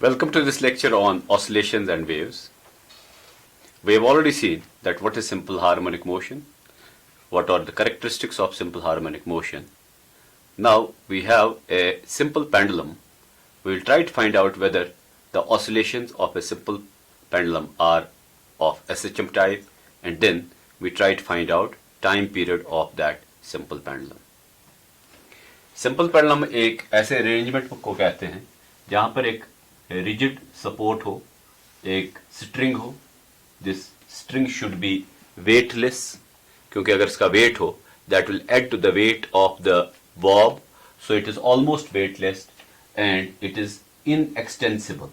Welcome to this lecture on oscillations and waves. We have already seen that what is simple harmonic motion, what are the characteristics of simple harmonic motion. Now we have a simple pendulum. We will try to find out whether the oscillations of a simple pendulum are of SHM type, and then we try to find out time period of that simple pendulum. Simple pendulum एक ऐसे arrangement को कहते हैं जहां पर एक rigid support हो, एक स्ट्रिंग हो. This string should be weightless, क्योंकि अगर इसका वेट हो that will add to the weight of the bob, so it is almost weightless and it is inextensible.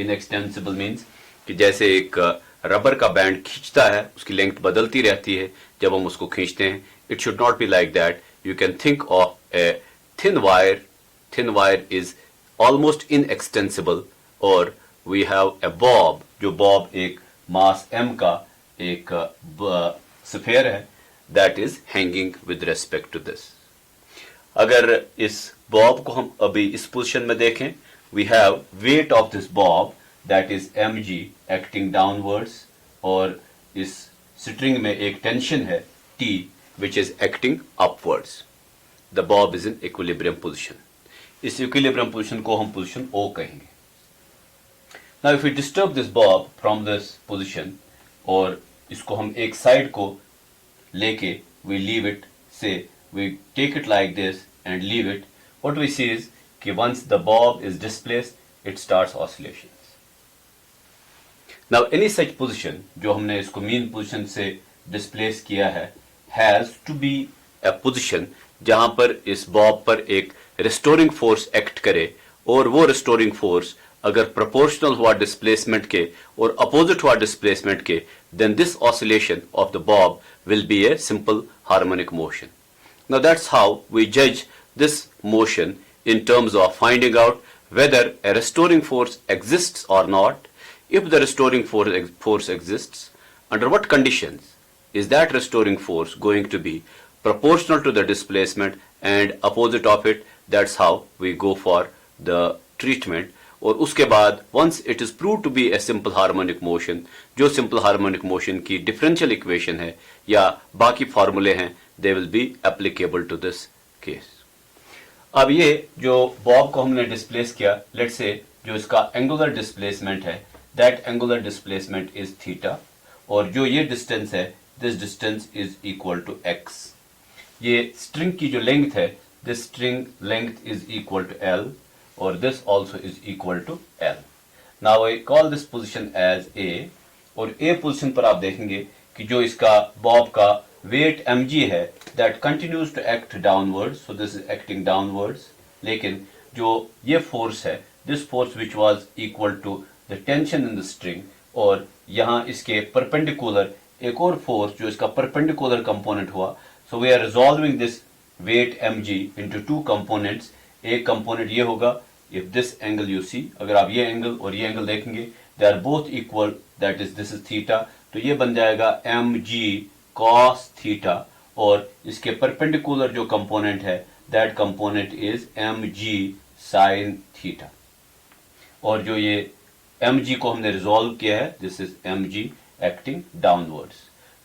Inextensible means कि जैसे एक रबर का बैंड खींचता है, उसकी लेंथ बदलती रहती है जब हम उसको खींचते हैं. It should not be like that. You can think of a thin wire. Thin wire is almost inextensible. Or we have a bob, जो bob एक mass m का एक sphere है, that is hanging with respect to this. अगर इस bob को हम अभी इस position में देखें, we have weight of this bob that is mg acting downwards, और इस string में एक tension है T which is acting upwards. The bob is in equilibrium position. इस equilibrium position को हम position O कहेंगे. Now if we disturb this bob from this position, और इसको हम एक side को लेके we leave it, say we take it like this and leave it, what we see is कि once the bob is displaced, it starts oscillations. Now any such position जो हमने इसको mean position से displace किया है has to be a position जहां पर इस बॉब पर एक restoring force एक्ट करे, और वो restoring force अगर proportional हुआ displacement के और opposite हुआ displacement के, then this oscillation of the bob will be a simple harmonic motion. Now that's how we judge this motion in terms of finding out whether a restoring force exists or not. If the restoring force exists, under what conditions is that restoring force going to be proportional to the displacement and opposite of it? That's how we go for the treatment. और उसके बाद once it is proved to be a simple harmonic motion, जो simple harmonic motion की differential equation है या बाकी फॉर्मूले हैं, they will be applicable to this case. अब ये जो बॉब को हमने डिस्प्लेस किया, let's say जो इसका angular displacement है, that angular displacement is theta, और जो ये distance है, this distance is equal to x. ये string की जो length है, this string length is equal to L, और this also is equal to L. Now I call this position as A, और A position पर आप देखेंगे कि जो इसका bob का weight mg है, that continues to act downwards, so this is acting downwards. लेकिन जो ये force है, this force which was equal to the tension in the string, और यहाँ इसके perpendicular एक और फोर्स जो इसका परपेंडिकुलर कंपोनेंट हुआ. So we are resolving this weight mg into two components. एक कंपोनेंट ये होगा, if this angle you see, अगर आप ये एंगल और ये एंगल देखेंगे, they are both equal, that is this is theta, तो ये बन जाएगा mg cos थीटा, और इसके परपेंडिकुलर जो कंपोनेंट है, that component is mg sin theta. और जो ये mg को हमने रिजॉल्व किया है, this is mg acting downwards.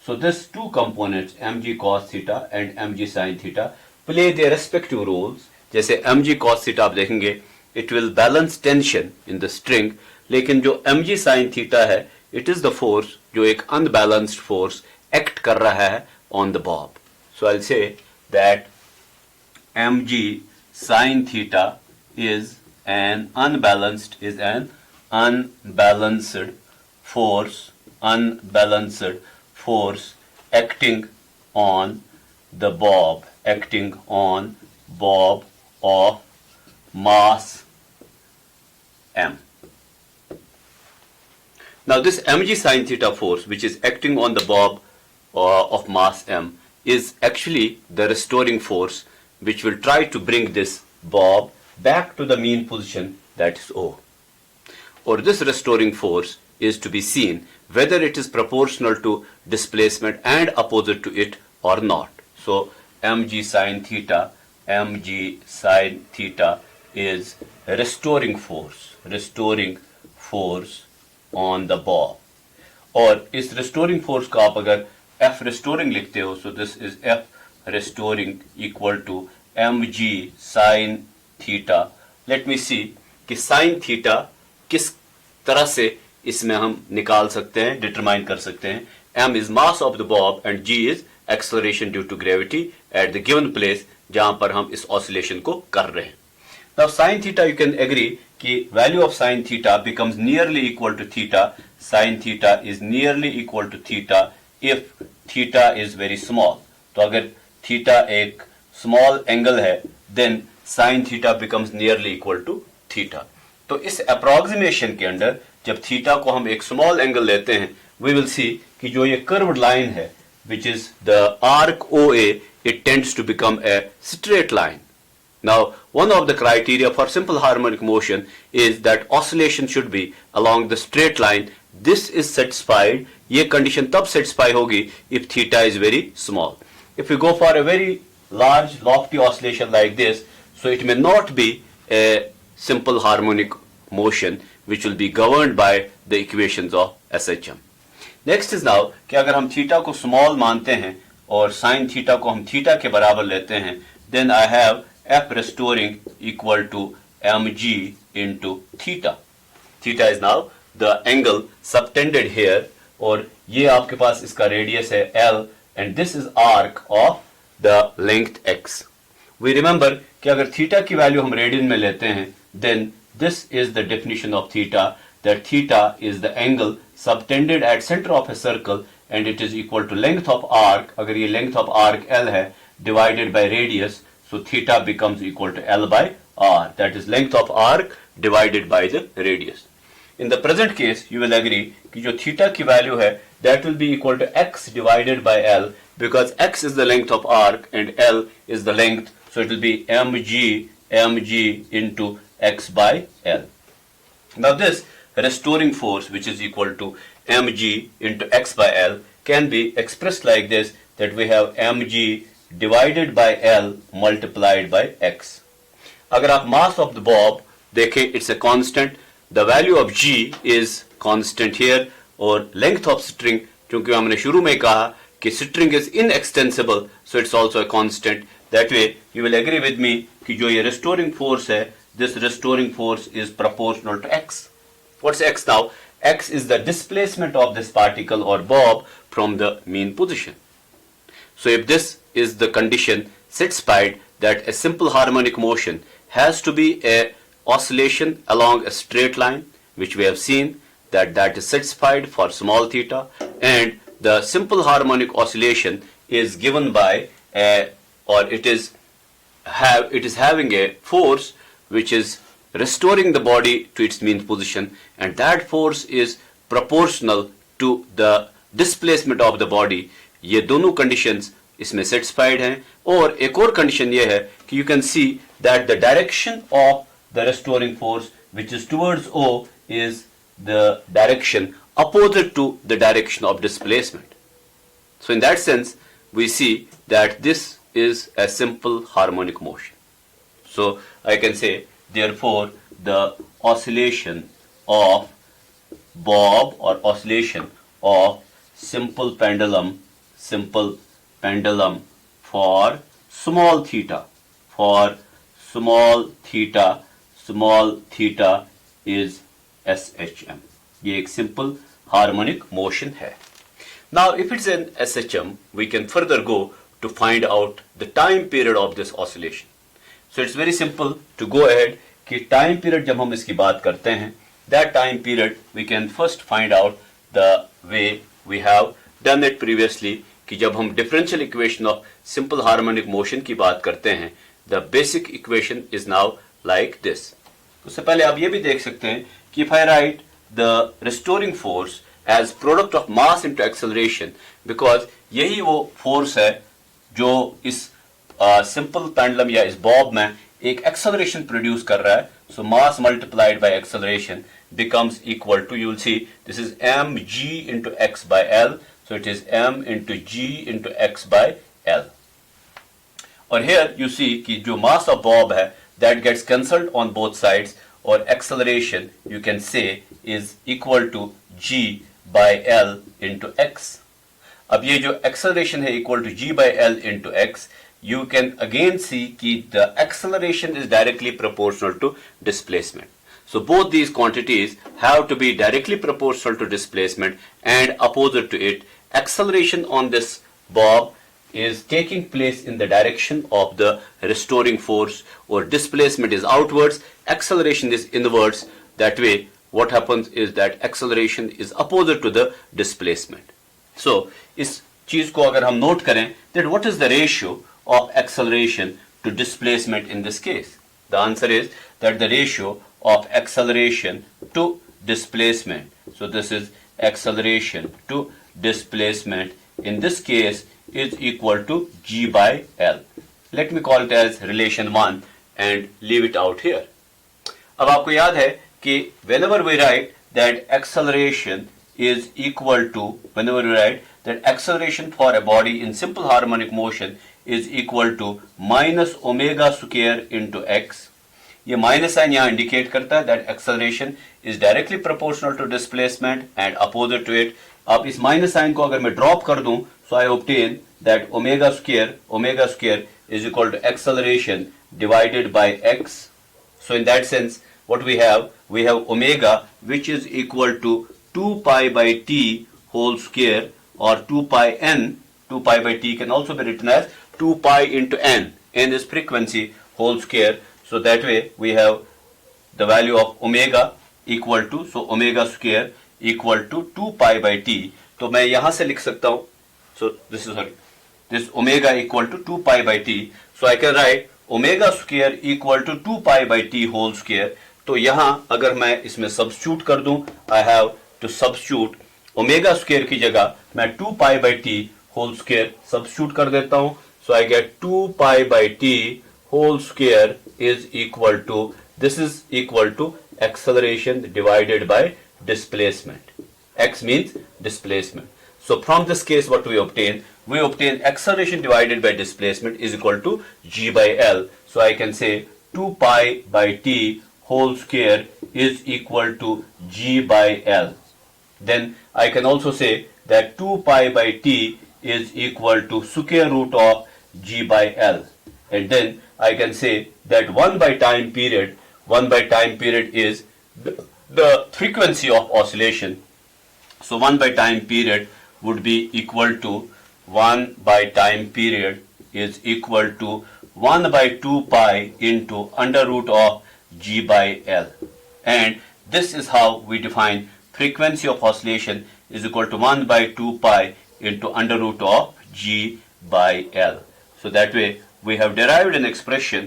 So this two components mg cos theta and mg sin theta play their respective roles. जैसे mg cos theta आप देखेंगे, it will balance tension in the string, लेकिन जो mg sin theta है, it is the force जो एक unbalanced force act कर रहा है on the bob. So I'll say that mg sin theta is an unbalanced force acting on the bob, of mass m. Now this mg sin theta force which is acting on the bob of mass m is actually the restoring force which will try to bring this bob back to the mean position, that is O. Or this restoring force is to be seen whether it is proportional to displacement and opposite to it or not. So mg sin theta is restoring force on the bob. और इस restoring force का आप अगर F restoring लिखते हो, so this is F restoring equal to mg sin theta. Let me see कि sin theta किस तरह से इसमें हम निकाल सकते हैं, डिटरमाइन कर सकते हैं. m is mass of the bob and g is acceleration due to gravity at the given place जहां पर हम इस oscillation को कर रहे हैं. Now sin theta you can agree कि value of sin theta becomes nearly equal to theta. Sin theta is nearly equal to theta if theta is very small. तो अगर theta एक small angle है, then sin theta becomes nearly equal to theta. तो इस approximation के अंदर जब theta को हम एक small angle लेते हैं, we will see कि जो ये curved line है, which is the arc OA, it tends to become a straight line. Now, one of the criteria for simple harmonic motion is that oscillation should be along the straight line. This is satisfied. ये condition तब satisfy होगी if theta is very small. If we go for a very large lofty oscillation like this, so it may not be a simple harmonic motion which will be governed by the equations of SHM. Next is now कि अगर हम theta को small मानते हैं और sin theta को हम theta के बराबर लेते हैं, then I have F restoring equal to mg into theta. Theta is now the angle subtended here और ये आपके पास इसका radius है L and this is arc of the length x. We remember कि अगर theta की value हम radian में लेते हैं, then this is the definition of theta, that theta is the angle subtended at center of a circle and it is equal to length of arc. अगर ये length of arc L है divided by radius, so theta becomes equal to L by R. That is length of arc divided by the radius. In the present case, you will agree कि जो theta की value है, that will be equal to x divided by L because x is the length of arc and L is the length, so it will be mg into x by L. Now this restoring force, which is equal to mg into x by L, can be expressed like this, that we have mg divided by L multiplied by x. अगर आप mass of the bob देखें, it's a constant. The value of g is constant here और length of string, क्योंकि हमने शुरू में कहा कि string is inextensible, so it's also a constant. That way you will agree with me कि जो ये restoring force है, this restoring force is proportional to x. What's x now? X is the displacement of this particle or bob from the mean position. So if this is the condition satisfied that a simple harmonic motion has to be a oscillation along a straight line, which we have seen that is satisfied for small theta, and the simple harmonic oscillation is given by it is having a force which is restoring the body to its mean position, and that force is proportional to the displacement of the body. ये दोनों conditions इसमें satisfied हैं. और एक और condition ये है कि you can see that the direction of the restoring force which is towards O is the direction opposite to the direction of displacement. So in that sense, we see that this is a simple harmonic motion. So I can say, therefore, the oscillation of bob or oscillation of simple pendulum for small theta is SHM. ये एक simple harmonic motion है. Now if it's an SHM, we can further go to find out the time period of this oscillation. So it's very simple to go ahead कि time period जब हम इसकी बात करते हैं, that time period we can first find out the way we have done it previously कि जब हम differential equation of simple harmonic motion की बात करते हैं, the basic equation is now like this. उससे पहले आप ये भी देख सकते हैं कि if I write the restoring force as product of mass into acceleration, because यही वो force है जो इस simple pendulum या इस bob में एक acceleration produce कर रहा है. So mass multiplied by acceleration becomes equal to, you will see, this is mg into x by L. So it is m into g into x by L. और here you see कि जो mass of bob है, that gets cancelled on both sides, or acceleration you can say is equal to g by l into x. अब ये जो acceleration है equal to g by l into x, you can again see कि the acceleration is directly proportional to displacement. So both these quantities have to be directly proportional to displacement, and opposite to it, acceleration on this bob is taking place in the direction of the restoring force, or displacement is outwards, acceleration is inwards. That way what happens is that acceleration is opposite to the displacement. So इस चीज को अगर हम note करें, that what is the ratio of acceleration to displacement in this case? The answer is that the ratio of acceleration to displacement, so this is acceleration to displacement, in this case is equal to g by l. Let me call it as relation 1 and leave it out here. अब आपको याद है कि whenever we write that acceleration is equal to, whenever we write that acceleration for a body in simple harmonic motion is equal to minus omega square into x, ये minus sign यहाँ indicate करता है that acceleration is directly proportional to displacement and opposite to it. अब इस minus sign को अगर मैं drop कर दूं, so I obtain that omega square is equal to acceleration divided by x. So in that sense what we have omega which is equal to 2 pi by T whole square, और 2 pi by T can also be written as 2 pi into n is frequency whole square. So that way we have the value of omega equal to, so omega square equal to 2 pi by t. तो मैं यहां से लिख सकता हूं, so this omega equal to 2 pi by t. So I can write omega square equal to 2 pi by t whole square. तो यहां अगर मैं इसमें सब्स्टिट्यूट कर दूं, I have to substitute omega square की जगह मैं 2 pi by t whole square substitute कर देता हूं. So I get 2 pi by t whole square is equal to, this is equal to acceleration divided by displacement. X means displacement. So from this case what we obtain acceleration divided by displacement is equal to g by l. So I can say 2 pi by t whole square is equal to g by l. Then I can also say that 2 pi by t is equal to square root of g by l. And then I can say that 1 by time period is the frequency of oscillation. So 1 by time period would be equal to 1 by time period is equal to 1 by 2 pi into under root of g by l. And this is how we define frequency of oscillation is equal to 1 by 2 pi into under root of g by l. So that way we have derived an expression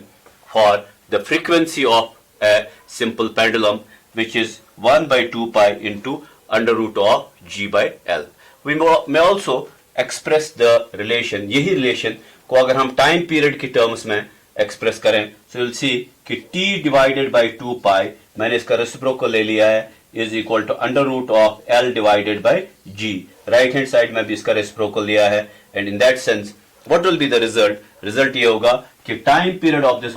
for the frequency of a simple pendulum, which is 1 by 2 pi into under root of g by l. We may also express the relation, यही relation को अगर हम time period की terms में express करें, so you'll see कि t divided by 2 pi, मैंने इसका reciprocal ले लिया है, is equal to under root of l divided by g. Right hand side में भी इसका reciprocal लिया है, and in that sense what will be the result? Result ये होगा कि time period of this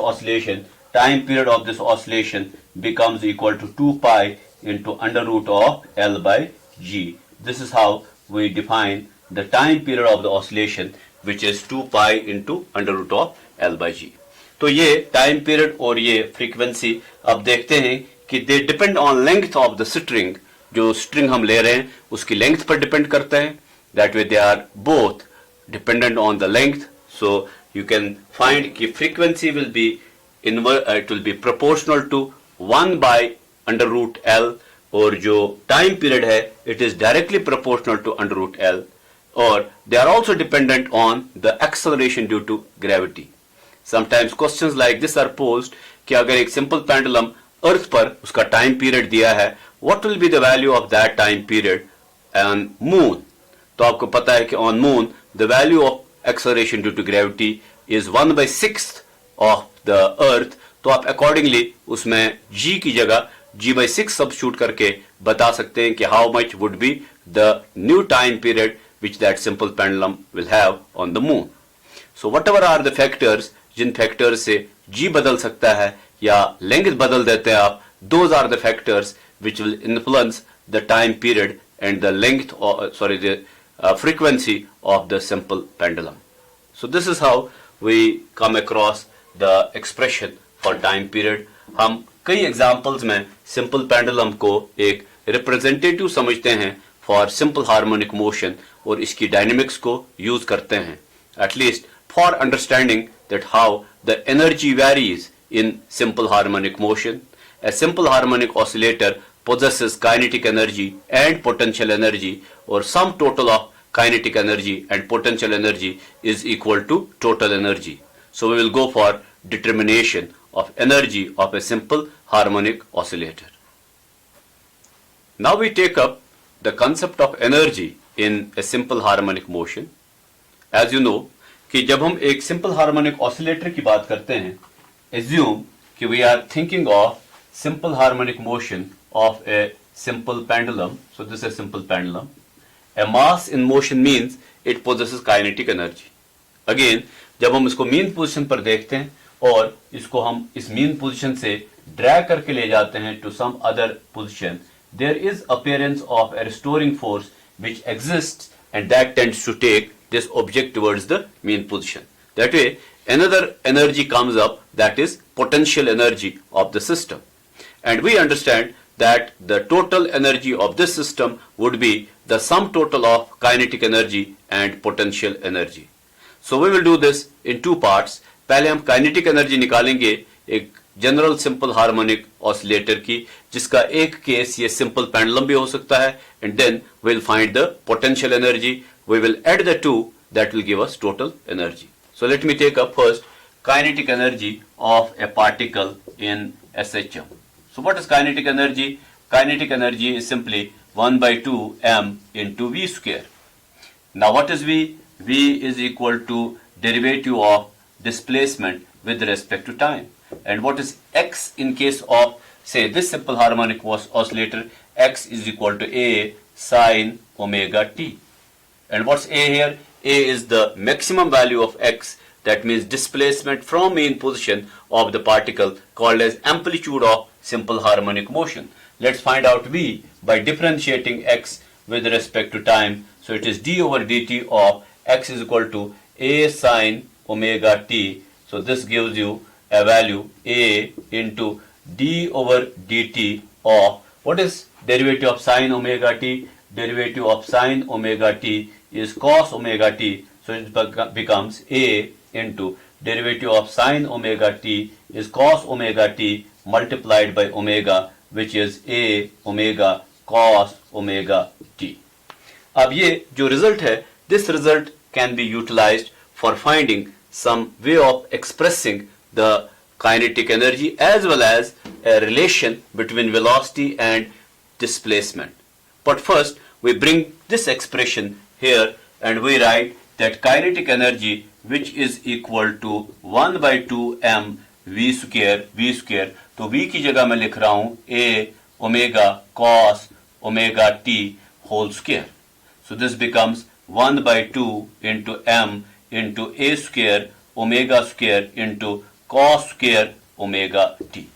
oscillation becomes equal to 2 pi into under root of l by g. This is how we define the time period of the oscillation, which is 2 pi into under root of l by g. तो ये time period और ये frequency अब देखते हैं कि they depend on length of the string. जो string हम ले रहे हैं उसकी length पर depend करते हैं. That way they are both dependent on the length. So you can find कि frequency will be it will be proportional to 1 by under root l, और जो time period है it is directly proportional to under root l, or they are also dependent on the acceleration due to gravity. Sometimes questions like this are posed कि अगर एक simple pendulum earth पर उसका time period दिया है, what will be the value of that time period on moon? तो आपको पता है कि on moon the value of acceleration due to gravity is 1 by 6th of the earth. तो आप accordingly उसमें g की जगह g by 6 substitute करके बता सकते हैं कि how much would be the new time period which that simple pendulum will have on the moon. So whatever are the factors जिन फैक्टर्स से g बदल सकता है या लेंथ बदल देते हैं आप, those are the factors which will influence the time period and the length or the frequency of the simple pendulum. So this is how we come across the expression for time period. हम कई examples में simple pendulum को एक representative समझते हैं for simple harmonic motion और इसकी dynamics को यूज करते हैं, at least for understanding that how the energy varies in simple harmonic motion. A simple harmonic oscillator possesses kinetic energy and potential energy, or sum total of kinetic energy and potential energy is equal to total energy. So we will go for determination of energy of a simple harmonic oscillator. Now we take up the concept of energy in a simple harmonic motion. As you know कि जब हम एक simple harmonic oscillator की बात करते हैं, assume कि we are thinking of simple harmonic motion of a simple pendulum. So this is a simple pendulum. A mass in motion means it possesses kinetic energy. Again, जब हम इसको mean position पर देखते हैं और इसको हम इस mean position से drag करके ले जाते हैं to some other position, there is appearance of a restoring force which exists and that tends to take this object towards the mean position. That way, another energy comes up, that is potential energy of the system. And we understand that the total energy of this system would be the sum total of kinetic energy and potential energy. So we will do this in two parts. पहले हम kinetic energy निकालेंगे एक general simple harmonic oscillator की, जिसका एक case ये simple pendulum भी हो सकता है, and then we'll find the potential energy. We will add the two, that will give us total energy. So let me take up first kinetic energy of a particle in SHM. So what is kinetic energy? Kinetic energy is simply 1 by 2 m into v square. Now what is v? V is equal to derivative of displacement with respect to time. And what is x in case of, say, this simple harmonic oscillator? X is equal to a sine omega t. And what's a here? A is the maximum value of x, that means displacement from mean position of the particle, called as amplitude of simple harmonic motion. Let's find out v by differentiating x with respect to time. So it is d over dt of x is equal to a sine omega t. So this gives you a value a into d over dt of, what is derivative of sine omega t? Derivative of sine omega t is cos omega t. So it becomes a into derivative of sine omega t is cos omega t multiplied by omega, which is a omega cos omega t. अब ये जो result है, this result can be utilized for finding some way of expressing the kinetic energy as well as a relation between velocity and displacement. But first we bring this expression here and we write that kinetic energy, which is equal to 1 by 2 m v square. तो v की जगह मैं लिख रहा हूं a omega cos omega t whole square. So this becomes 1 by 2 into m into a square omega square into cos square omega t.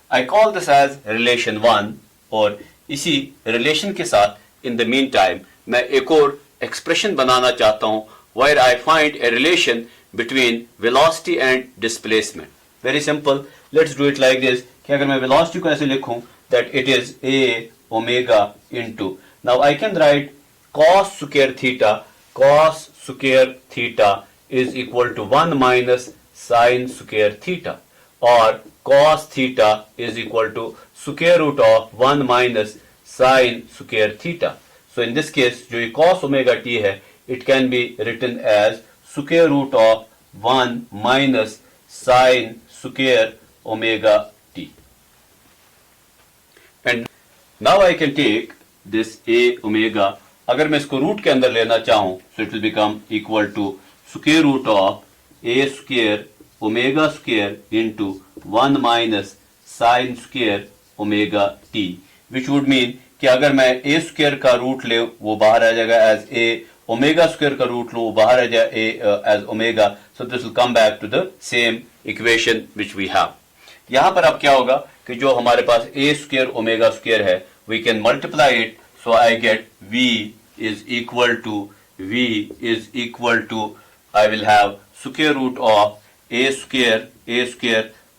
I call this as relation 1, और इसी relation के साथ in the meantime मैं एक और expression बनाना चाहता हूं where I find a relation between velocity and displacement. Very simple. Let's do it like this. कि अगर मैं velocity को ऐसे लिखूं that it is a omega into, now I can write cos square theta. Cos square theta is equal to 1 minus sin square theta, or cos theta is equal to square root of 1 minus sin square theta. So in this case जो ये cos omega t है, it can be written as square root of 1 minus sin square omega t. And now I can take this a omega, अगर मैं इसको root के अंदर लेना चाहूं, so it will become equal to square root of a square omega square into 1 minus sin square omega t, which would mean कि अगर मैं a square का रूट ले वो बाहर आ जाएगा as a omega square का रूट लो बाहर आ जाए as omega, so this will come back to the same equation which we have. यहां पर अब क्या होगा कि जो हमारे पास a square omega square है, we can multiply it, so I get v is equal to I will have square root of a square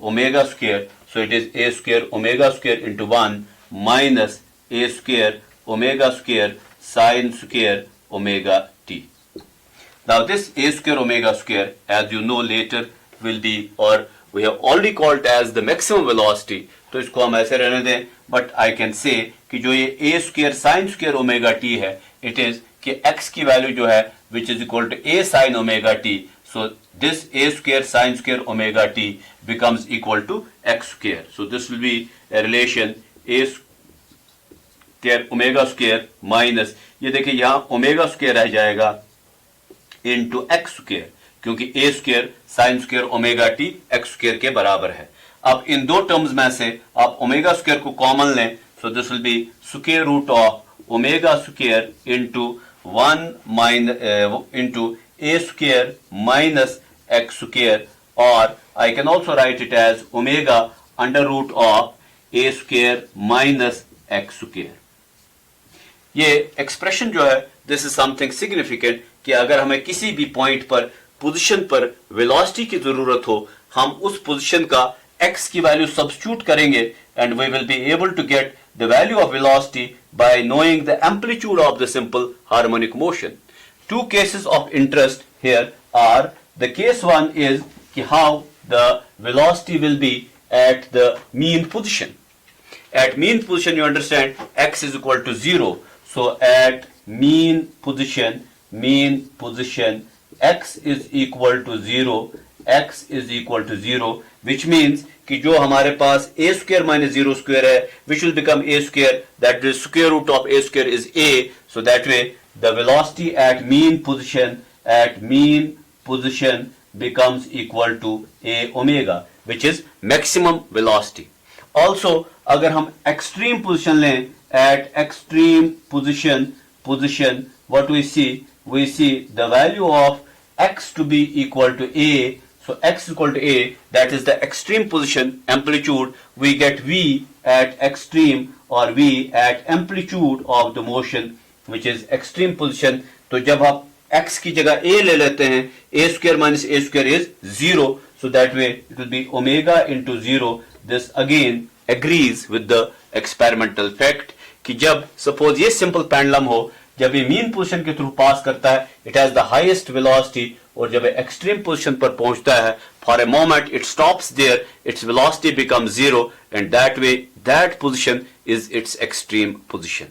omega square, so it is a square omega square into 1 minus a square omega square sine square omega t. Now this a square omega square, as you know later, will be, or we have already called as the maximum velocity, तो इसको हम ऐसे रहने दें, but I can say कि जो ये a square sin square omega t है, it is कि x की वैल्यू जो है which is equal to a sin omega t, so this a square sin square omega t becomes equal to x square. So this will be a relation a square omega square minus, ये देखिए यहाँ omega square रह जाएगा into x square, क्योंकि a square sin square omega t x square के बराबर है. अब इन दो टर्म्स में से आप ओमेगा स्क्वायर को कॉमन लें, so this will be square root of omega square into 1 into a square minus x square, और I can also write it as omega under root of a square minus x square. ये expression जो है this is something significant कि अगर हमें किसी भी point पर पोजीशन पर वेलोसिटी की जरूरत हो, हम उस पोजीशन का x की वैल्यू सब्स्टिट्यूट करेंगे and we will be able to get the value of velocity by knowing the amplitude of the simple harmonic motion. Two cases of interest here are, the case one is कि how the velocity will be at the mean position. At mean position you understand x is equal to 0. So at mean position x is equal to 0, which means कि जो हमारे पास a square minus 0 square है, which will become a square, that is square root of a square is a, so that way the velocity at mean position becomes equal to a omega, which is maximum velocity. Also अगर हम extreme position लें, at extreme position what we see the value of x to be equal to a. So x is equal to a, that is the extreme position amplitude, we get v at extreme or v at amplitude of the motion, which is extreme position. तो जब आप x की जगह a ले लेते हैं, a square minus a square is 0, so that way it will be omega into 0. This again agrees with the experimental fact कि जब suppose ये simple pendulum हो, जब ये मीन पोजीशन के थ्रू पास करता है, it has the highest velocity, और जब एक्सट्रीम पोजीशन पर पहुंचता है, for a moment it stops there, its velocity becomes 0, and that way that position is its extreme position.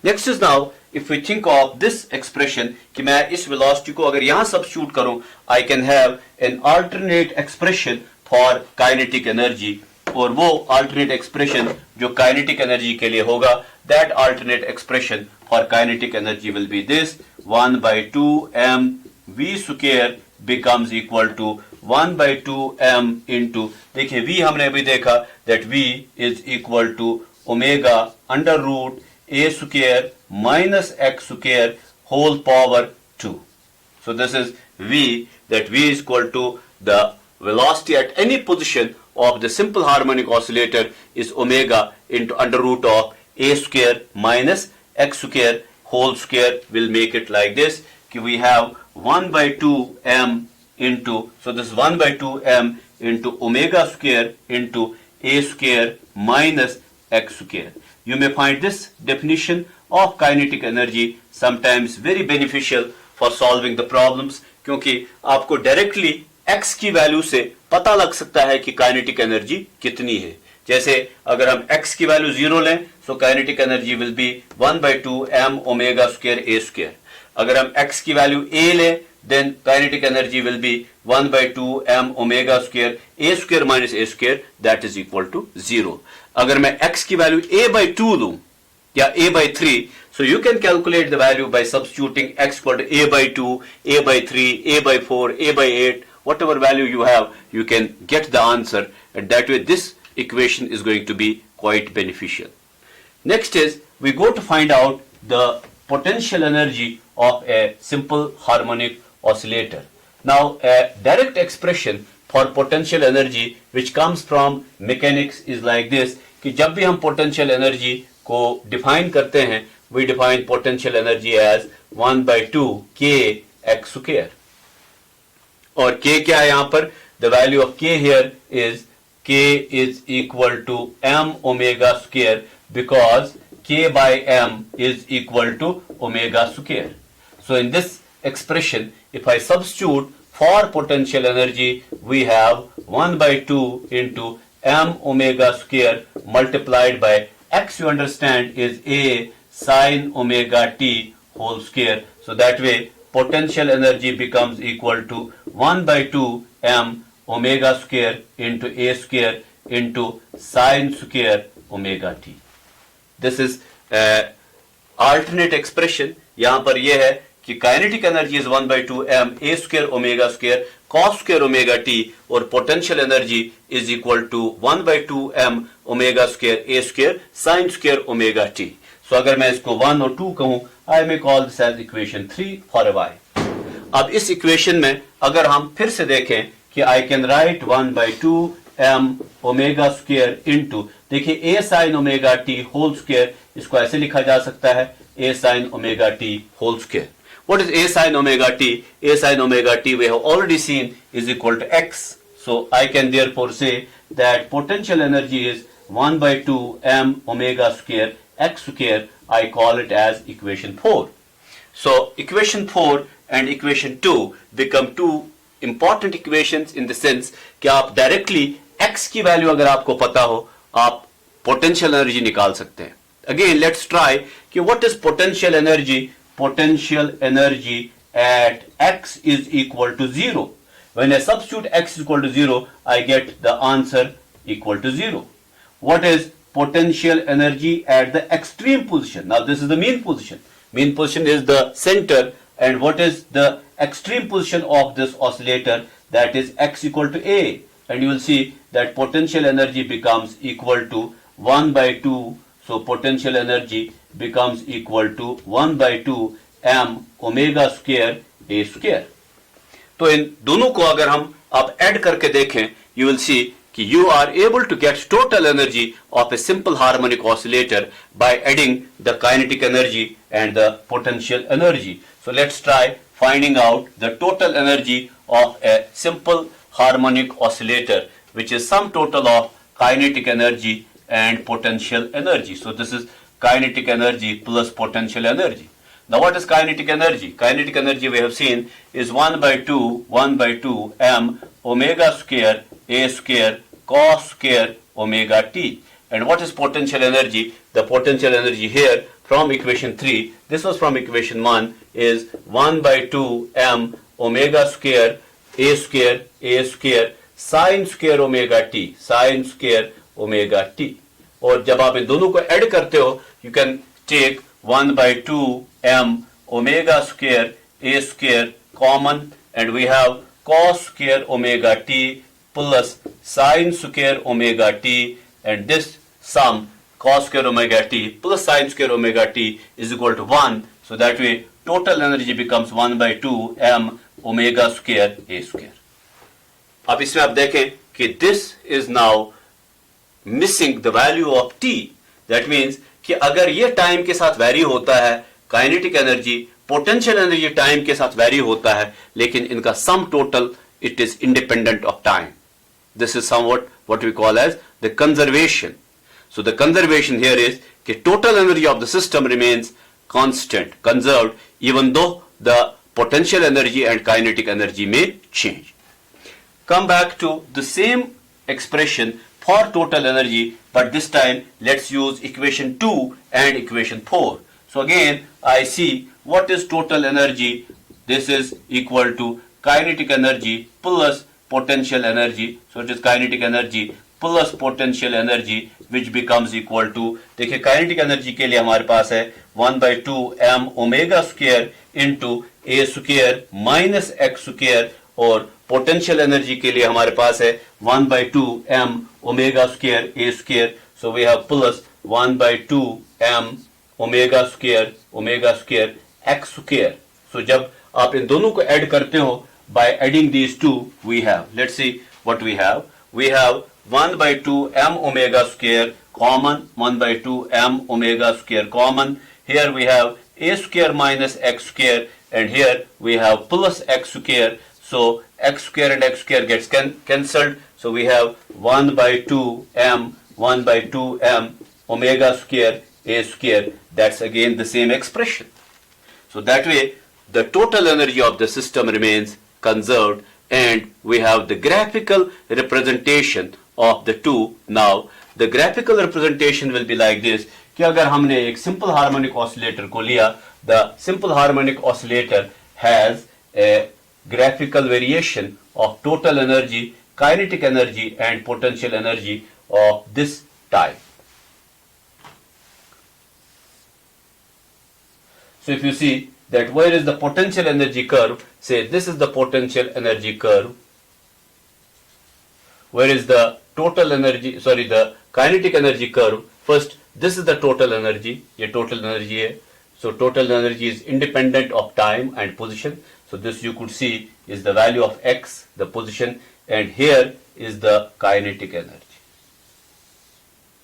Next is now if we think of this expression कि मैं इस velocity को अगर यहां सब्स्टिट्यूट करूं, I can have an alternate expression for kinetic energy, और वो alternate expression जो काइनेटिक एनर्जी के लिए होगा, that alternate expression for kinetic energy will be this: 1 by 2 m v square becomes equal to 1 by 2 m into, देखिए v हमने अभी देखा that v is equal to omega under root a square minus x square whole power 2. So this is v, that v is equal to the velocity at any position of the simple harmonic oscillator is omega into under root of a square minus x square whole square. Will make it like this कि we have 1 by 2 m into, so this 1 by 2 m into omega square into a square minus x square. You may find this definition of kinetic energy sometimes very beneficial for solving the problems, क्योंकि आपको directly x की value से पता लग सकता है कि kinetic energy कितनी है. जैसे अगर हम x की वैल्यू 0 लें, so kinetic energy will be 1 by 2 m omega square a square. अगर हम x की वैल्यू a लें, then kinetic energy will be 1 by 2 m omega square a square minus a square, that is equal to 0. अगर मैं x की value a by 2 लूं या a by 3, so you can calculate the value by substituting x equal to a by 2, a by 3, a by 4, a by 8, whatever value you have, you can get the answer, and that way this equation is going to be quite beneficial. Next is we go to find out the potential energy of a simple harmonic oscillator. Now, a direct expression for potential energy which comes from mechanics is like this कि जब भी हम potential energy को define करते हैं, we define potential energy as 1 by 2 k x square. और k क्या है यहाँ पर? The value of k here is k is equal to m omega square because k by m is equal to omega square. So in this expression, if I substitute for potential energy, we have 1 by 2 into m omega square multiplied by x, you understand, is a sine omega t whole square. So that way potential energy becomes equal to 1 by 2 m omega square into a square into sine square omega t. This is alternate expression. यहाँ पर यह है कि kinetic energy is 1 by 2 m a square omega square cos square omega t और potential energy is equal to 1 by 2 m omega square a square sin square omega t. So अगर मैं इसको 1 और 2 कहूं, I may call this as equation 3 for a y. अब इस equation में अगर हम फिर से देखें कि I can write 1 by 2 m omega square into, देखिए a sin omega t whole square, इसको ऐसे लिखा जा सकता है a sin omega t whole square. What is a sin omega t? A sin omega t we have already seen is equal to x. So I can therefore say that potential energy is 1 by 2 m omega square x square. I call it as equation 4. So equation 4 and equation 2 become two important equations in the sense कि आप directly x की value अगर आपको पता हो, आप potential energy निकाल सकते हैं. Again, let's try कि what is potential energy? Potential energy at x is equal to 0. When I substitute x is equal to 0, I get the answer equal to 0. What is potential energy at the extreme position? Now this is the mean position. Mean position is the center, and what is the extreme position of this oscillator? That is x equal to a, and you will see that potential energy becomes equal to 1 by 2. So potential energy becomes equal to 1 by 2 m omega square a square. तो इन दोनों को अगर हम आप add करके देखें, you will see कि you are able to get total energy of a simple harmonic oscillator by adding the kinetic energy and the potential energy. So let's try finding out the total energy of a simple harmonic oscillator, which is sum total of kinetic energy and potential energy. So this is kinetic energy plus potential energy. Now what is kinetic energy? Kinetic energy we have seen is 1 by 2 m omega square a square cos square omega t. And what is potential energy? The potential energy here from equation 3, this was from equation 1, is 1 by 2 m omega square a square sin square omega t, sin square omega t. और जब आप इन दोनों को add करते हो, you can take 1 by 2 m omega square a square common, and we have cos square omega t plus sin square omega t, and this sum cos square omega t plus sin square omega t is equal to 1. So that way total energy becomes 1 by 2 m omega square a square. अब इसमें आप देखें कि this is now missing the value of t. That means कि अगर ये time के साथ वैरी होता है, kinetic energy, potential energy time के साथ वैरी होता है, लेकिन इनका sum total it is independent of time. This is somewhat what we call as the conservation. So the conservation here is कि total energy of the system remains constant, conserved, even though the potential energy and kinetic energy में change. Come back to the same expression for total energy, but this time let's use equation 2 and equation 4. So again I see what is total energy. This is equal to kinetic energy plus potential energy. So it is kinetic energy plus potential energy which becomes equal to, देखिए kinetic energy के लिए हमारे पास है 1 by 2 m omega square into a square minus x square, और potential energy के लिए हमारे पास है 1 by 2 m omega square a square. So we have plus 1 by 2 m omega square x square. So जब आप इन दोनों को ऐड करते हो, by adding these two we have, let's see what we have 1 by 2 m omega square common, 1 by 2 m omega square common. Here we have a square minus x square, and here we have plus x square. So x square and x square gets cancelled. So we have 1 by 2 m omega square a square. That's again the same expression. So that way the total energy of the system remains conserved, and we have the graphical representation of the two. Now the graphical representation will be like this, कि अगर हमने एक simple harmonic oscillator को लिया, the simple harmonic oscillator has a graphical variation of total energy, kinetic energy and potential energy of this type. So if you see that where is the potential energy curve, say this is the potential energy curve, where is the total energy, sorry, the kinetic energy curve. First this is the total energy, ये total energy है. So total energy is independent of time and position. So this you could see is the value of x, the position, and here is the kinetic energy.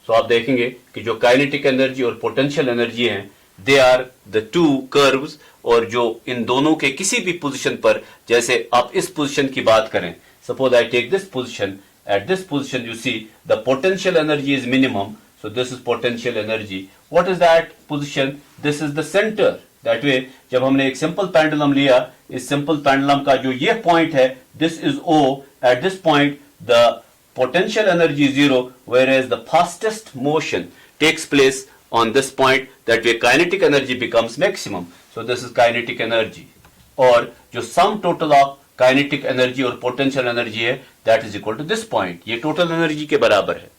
So आप देखेंगे कि जो kinetic energy और potential energy हैं, they are the two curves, और जो इन दोनों के किसी भी पोजीशन पर, जैसे आप इस पोजीशन की बात करें, suppose I take this position, at this position you see the potential energy is minimum, so this is potential energy. What is that position? This is the center. That way जब हमने एक simple pendulum लिया, इस simple pendulum का जो ये point है, this is O. At this point the potential energy is zero, whereas the fastest motion takes place on this point. That way kinetic energy becomes maximum. So this is kinetic energy, और जो sum total of kinetic energy और potential energy है, that is equal to this point. ये total energy के बराबर है.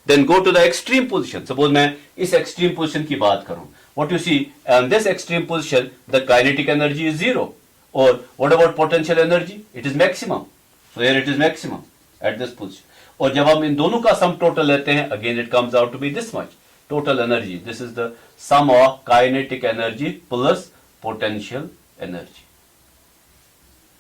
Then go to the extreme position. Suppose मैं इस extreme position की बात करूं. What you see on this extreme position, the kinetic energy is zero. Or what about potential energy? It is maximum. So here it is maximum at this position. और जब हम इन दोनों का sum total लेते हैं, again it comes out to be this much. Total energy. This is the sum of kinetic energy plus potential energy.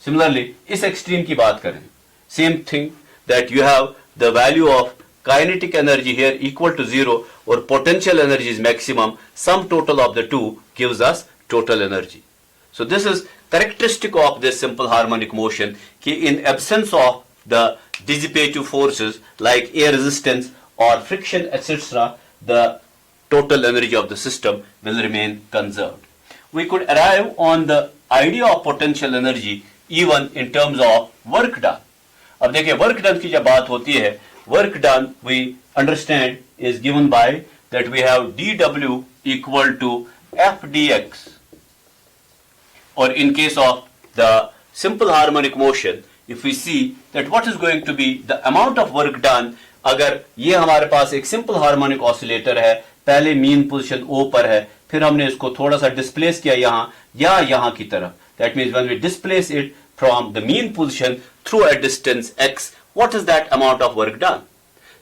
Similarly, इस extreme की बात करें, same thing, that you have the value of kinetic energy here equal to zero, or potential energy is maximum. Sum total of the two gives us total energy. So this is characteristic of this simple harmonic motion, कि in absence of the dissipative forces like air resistance or friction etc., the total energy of the system will remain conserved. We could arrive on the idea of potential energy even in terms of work done. अब देखिए work done की जब बात होती है, work done we understand is given by that we have dW equal to F dx. Or in case of the simple harmonic motion, if we see that what is going to be the amount of work done, अगर ये हमारे पास एक simple harmonic oscillator है, पहले mean position O पर है, फिर हमने इसको थोड़ा सा डिस्प्लेस किया यहाँ या यहाँ की तरफ. That means when we displace it from the mean position through a distance x, what is that amount of work done?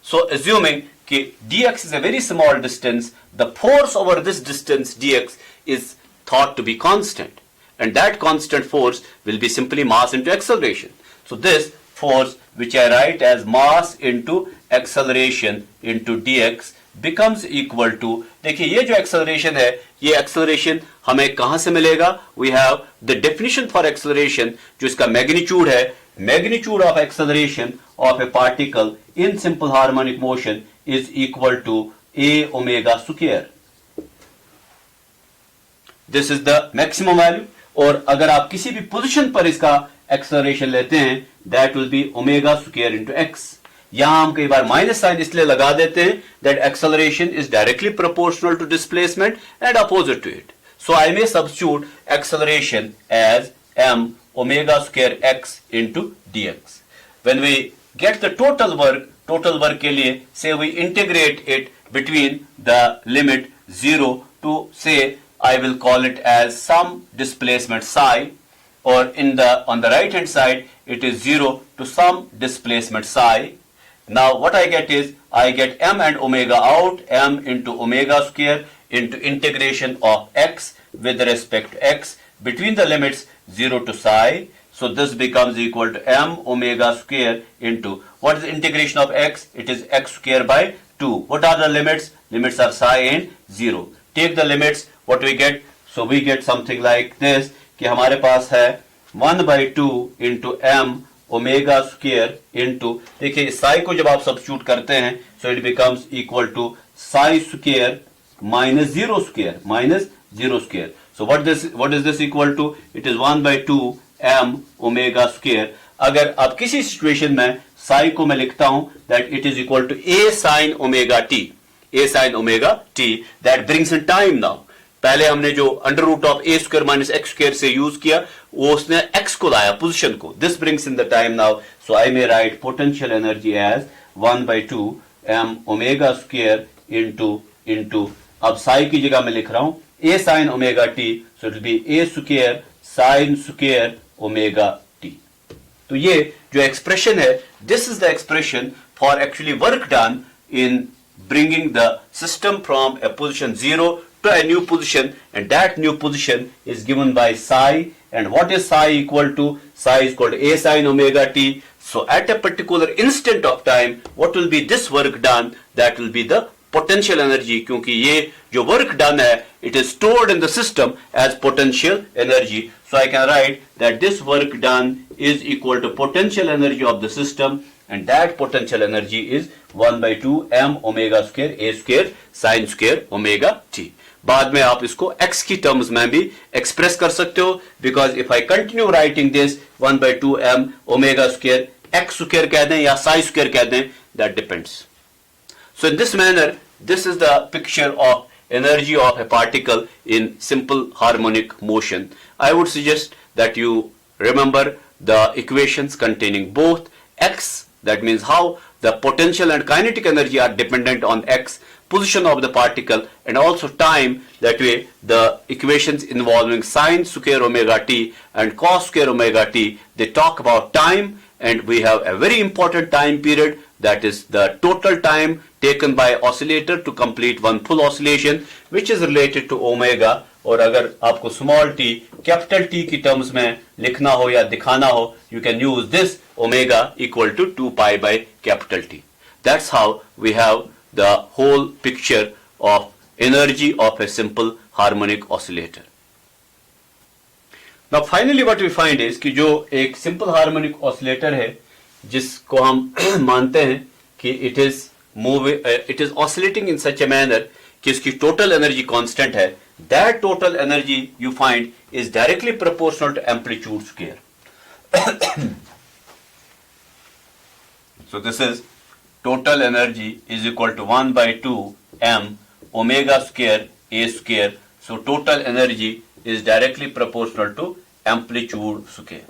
So assuming कि dx is a very small distance, the force over this distance dx is thought to be constant, and that constant force will be simply mass into acceleration. So this force, which I write as mass into acceleration into dx, becomes equal to, देखिए ये जो acceleration है, ये acceleration हमें कहाँ से मिलेगा? We have the definition for acceleration, जो इसका magnitude है, magnitude of acceleration of a particle in simple harmonic motion is equal to a omega square. This is the maximum value. और अगर आप किसी भी position पर इसका acceleration लेते हैं, that will be omega square into x. यहां हम कई बार माइनस साइन इसलिए लगा देते हैं that acceleration is directly proportional to displacement and opposite to it. So I may substitute acceleration as m omega square x into dx. When we get the total work के लिए say we integrate it between the limit 0 to, say I will call it as some displacement psi, or on the right hand side it is 0 to some displacement psi. Now what I get is I get m and omega out, m into omega square into integration of x with respect to x between the limits 0 to psi. So this becomes equal to m omega square into, what is the integration of x? It is x square by 2. What are the limits? Limits are psi and 0. Take the limits, what we get? So we get something like this, कि हमारे पास है 1 by 2 into m omega square into, देखिए psi को जब आप substitute करते हैं, so it becomes equal to psi square minus 0 square, minus 0 square. So what is this equal to? It is 1 by 2 m omega square. अगर अब किसी situation में psi को मैं लिखता हूं that it is equal to a sin omega t, a sin omega t, that brings in time now. पहले हमने जो under root of a square minus x square से यूज किया, वो उसने एक्स को लाया पोजीशन को. This brings in the time now. So I may write potential energy as 1 by 2 m omega square into अब साई की जगह मैं लिख रहा हूं a sin omega t, so it will be a square sin square omega t. तो ये जो एक्सप्रेशन है, this is the expression for actually work done in bringing the system from a position 0 to a new position, and that new position is given by psi. And what is psi equal to? Psi is equal to a sin omega t. So at a particular instant of time, what will be this work done? That will be the potential energy, क्योंकि ये जो work done है, it is stored in the system as potential energy. So I can write that this work done is equal to potential energy of the system, and that potential energy is 1 by 2 m omega square a square sin square omega t. बाद में आप इसको x की terms में भी express कर सकते हो, because if I continue writing this 1 by 2 m omega square, x square कह दें या साई स्क्वायर कह दें, that depends. So in this manner, this is the picture of energy of a particle in simple harmonic motion. I would suggest that you remember the equations containing both x, that means how the potential and kinetic energy are dependent on x, position of the particle, and also time. That way the equations involving sine square omega t and cos square omega t, they talk about time, and we have a very important time period, that is the total time taken by oscillator to complete one full oscillation, which is related to omega. और अगर आपको small t capital T की terms में लिखना हो या दिखाना हो, you can use this omega equal to 2 pi by capital T. That's how we have the whole picture of energy of a simple harmonic oscillator. Now finally what we find is कि जो एक simple harmonic oscillator है, जिसको हम मानते हैं कि it is oscillating in such a manner कि इसकी total energy constant है, that total energy you find is directly proportional to amplitude square. So this is total energy is equal to 1 by 2 m omega square a square. So total energy is directly proportional to amplitude square.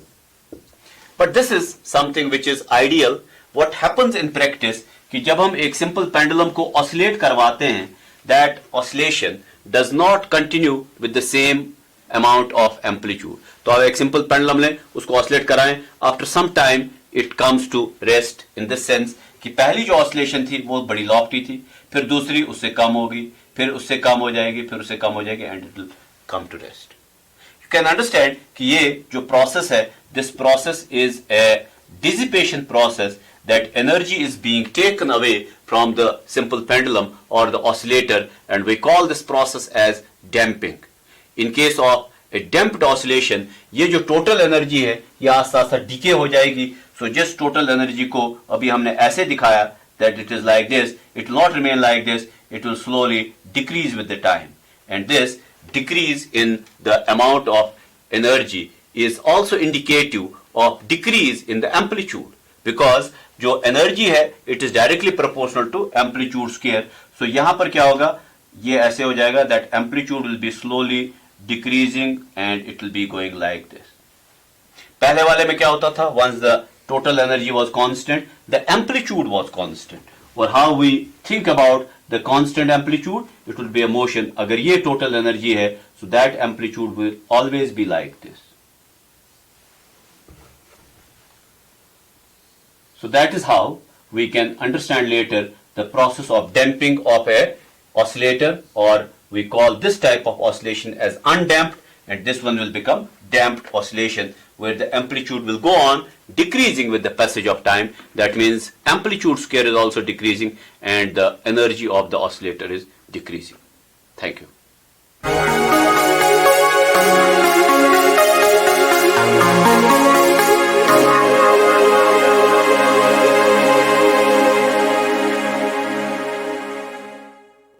But this is something which is ideal. What happens in practice कि जब हम एक simple pendulum को oscillate करवाते हैं, that oscillation does not continue with the same amount of amplitude. तो आप एक simple pendulum लें, उसको oscillate कराएं, after some time it comes to rest, in the sense कि पहली जो oscillation थी वो बड़ी lofty थी, फिर दूसरी उससे कम होगी, फिर उससे कम हो जाएगी, फिर उससे कम हो जाएगी, and it will come to rest. You can understand कि ये जो process है, this process is a dissipation process, that energy is being taken away from the simple pendulum or the oscillator, and we call this process as damping. In case of a damped oscillation, ये जो total energy है, ये आस्ता आस्ता decay हो जाएगी. So जिस total energy को अभी हमने ऐसे दिखाया, that it is like this, it will not remain like this, it will slowly decrease with the time. And this decrease in the amount of energy is also indicative of decrease in the amplitude, because जो energy है it is directly proportional to amplitude square. So यहां पर क्या होगा, ये ऐसे हो जाएगा that amplitude will be slowly decreasing and it will be going like this. पहले वाले में क्या होता था, once the total energy was constant, the amplitude was constant. और how we think about the constant amplitude, it will be a motion. अगर ये total energy है, so that amplitude will always be like this. So that is how we can understand later the process of damping of a oscillator or we call this type of oscillation as undamped, and this one will become damped oscillation, where the amplitude will go on decreasing with the passage of time. That means amplitude square is also decreasing and the energy of the oscillator is decreasing. Thank you.